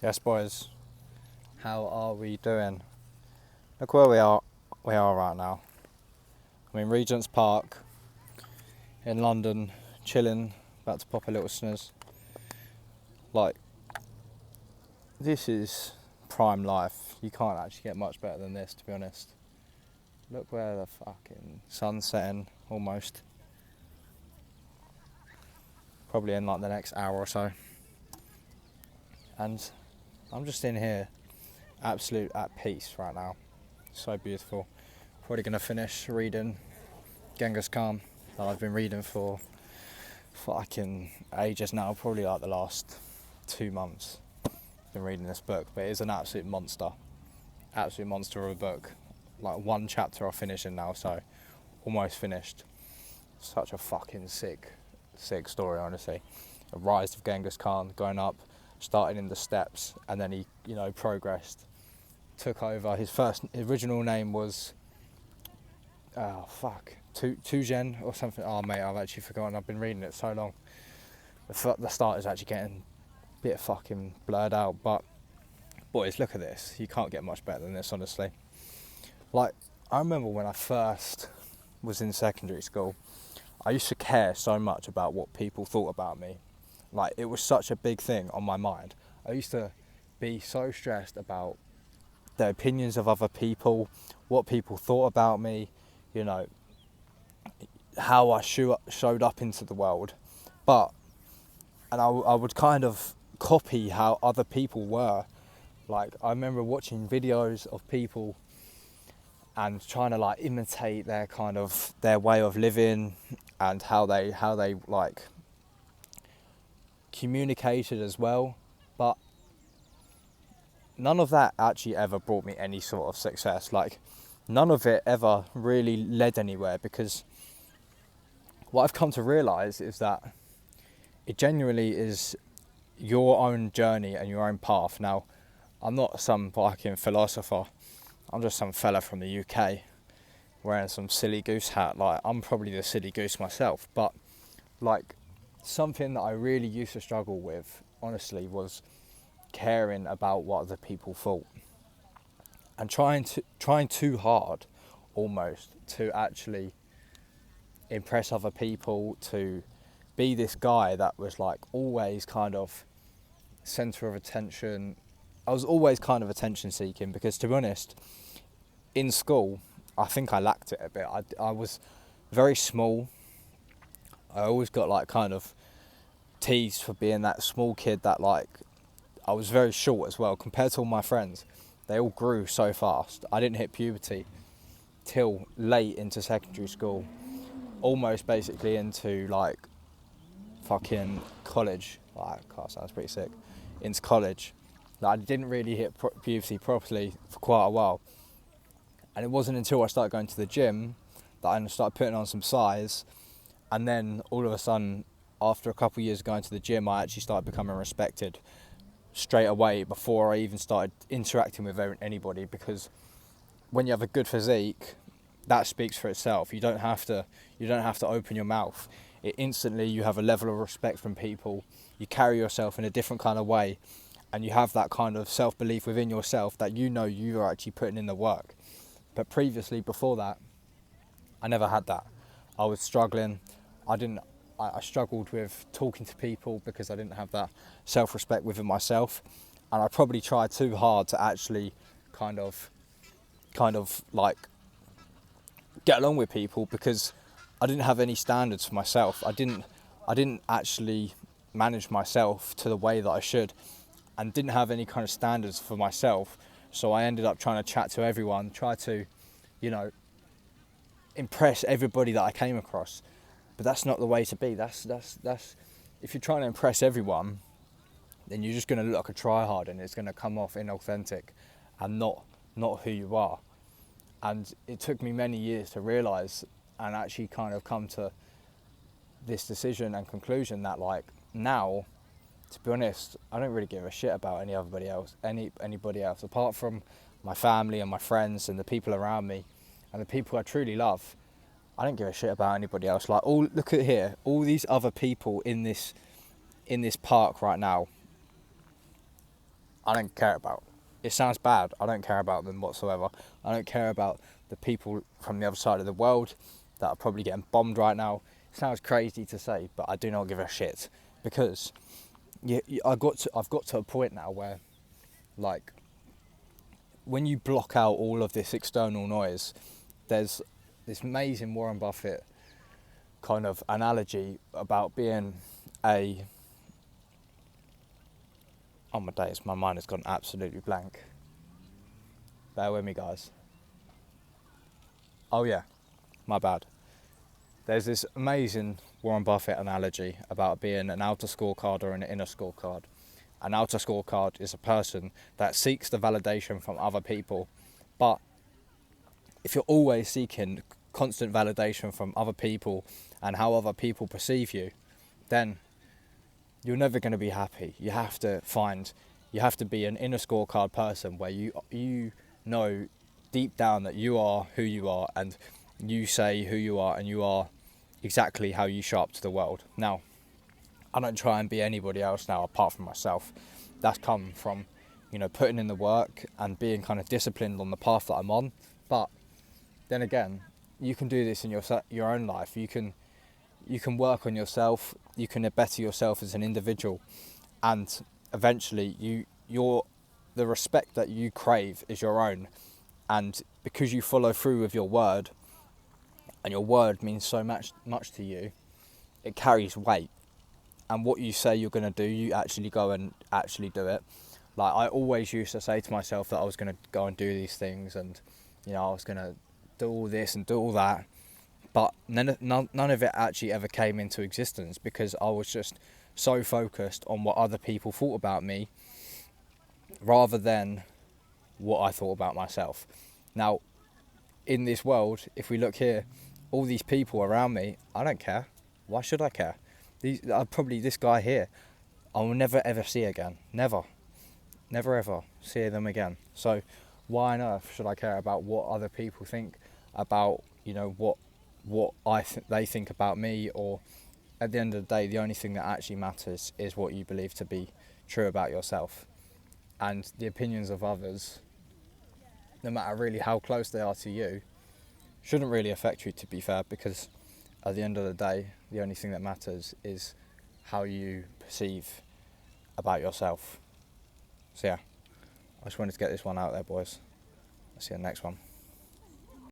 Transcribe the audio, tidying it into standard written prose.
Yes, boys. How are we doing? Look where we are. We are right now. I'm in Regent's Park in London, chilling, about to pop a little snooze. Like, this is prime life. You can't actually get much better than this, to be honest. Look where the fucking sun's setting, almost. Probably in like the next hour or so. And I'm just in here, absolute at peace right now. So beautiful. Probably gonna finish reading Genghis Khan that I've been reading for fucking ages now, probably like the last 2 months. Been reading this book, but it is an absolute monster of a book. Like one chapter I'll finish in now, so almost finished. Such a fucking sick story, honestly. The rise of Genghis Khan, going up, starting in the steppes, and then he, progressed, took over. His original name was Tujen or something. Oh mate, I've actually forgotten. I've been reading it so long. The start is actually getting a bit fucking blurred out. But boys, look at this. You can't get much better than this, honestly. Like, I remember when I first was in secondary school, I used to care so much about what people thought about me. Like, it was such a big thing on my mind. I used to be so stressed about the opinions of other people, what people thought about me, how I showed up into the world. And I would kind of copy how other people were. Like, I remember watching videos of people and trying to like imitate their way of living and how they like communicated as well. But none of that actually ever brought me any sort of success. Like, none of it ever really led anywhere, because what I've come to realise is that it genuinely is your own journey and your own path. Now, I'm not some fucking philosopher. I'm just some fella from the UK wearing some silly goose hat. Like, I'm probably the silly goose myself. But, like, something that I really used to struggle with, honestly, was caring about what other people thought. And trying too hard, almost, to actually impress other people, to be this guy that was like always kind of centre of attention. I was always kind of attention seeking, because, to be honest, in school I think I lacked it a bit. I was very small. I always got like kind of teased for being that small kid that, like, I was very short as well compared to all my friends. They all grew so fast. I didn't hit puberty till late into secondary school, almost basically into like fucking college. Like, that sounds pretty sick. Into college. Like, I didn't really hit puberty properly for quite a while. And it wasn't until I started going to the gym that I started putting on some size. And then all of a sudden, after a couple of years of going to the gym, I actually started becoming respected straight away before I even started interacting with anybody. Because when you have a good physique, that speaks for itself. You don't have to open your mouth. Instantly you have a level of respect from people. You carry yourself in a different kind of way, and you have that kind of self-belief within yourself that you are actually putting in the work. But previously, before that, I never had that. I was struggling. I struggled with talking to people because I didn't have that self-respect within myself, and I probably tried too hard to actually kind of like get along with people, because I didn't have any standards for myself. I didn't actually manage myself to the way that I should, and didn't have any kind of standards for myself. So I ended up trying to chat to everyone, try to, impress everybody that I came across. But that's not the way to be. That's if you're trying to impress everyone, then you're just going to look like a tryhard, and it's going to come off inauthentic and not who you are. And it took me many years to realise and actually kind of come to this decision and conclusion that, like, now, to be honest, I don't really give a shit about anybody else apart from my family and my friends and the people around me and the people I truly love. I don't give a shit about anybody else. Like, look at here, all these other people in this park right now. I don't care about. It sounds bad. I don't care about them whatsoever. I don't care about the people from the other side of the world that are probably getting bombed right now. It sounds crazy to say, but I do not give a shit, because I've got to a point now where, like, when you block out all of this external noise, there's this amazing Warren Buffett kind of analogy about being a... Oh my days, my mind has gone absolutely blank. Bear with me, guys. Oh yeah, my bad. There's this amazing Warren Buffett analogy about being an outer scorecard or an inner scorecard. An outer scorecard is a person that seeks the validation from other people, but if you're always seeking constant validation from other people and how other people perceive you, then you're never going to be happy. You have to be an inner scorecard person where you know deep down that you are who you are, and you say who you are, and you are exactly how you show up to the world. Now, I don't try and be anybody else now apart from myself. That's come from, putting in the work and being kind of disciplined on the path that I'm on. But then again, you can do this in your own life. You can work on yourself. You can better yourself as an individual, and eventually the respect that you crave is your own. And because you follow through with your word, and your word means so much to you, it carries weight. And what you say you're going to do, you actually go and actually do it. Like, I always used to say to myself that I was going to go and do these things, and I was going to do all this and do all that, but none of it actually ever came into existence, because I was just so focused on what other people thought about me rather than what I thought about myself. Now, in this world, if we look here, all these people around me, I don't care. Why should I care? Probably this guy here, I will never ever see again. Never ever see them again. So why on earth should I care about what other people think about, what they think about me? Or at the end of the day, the only thing that actually matters is what you believe to be true about yourself. And the opinions of others, no matter really how close they are to you, shouldn't really affect you, to be fair, because at the end of the day, the only thing that matters is how you perceive about yourself. So yeah, I just wanted to get this one out there, boys. I'll see you in the next one.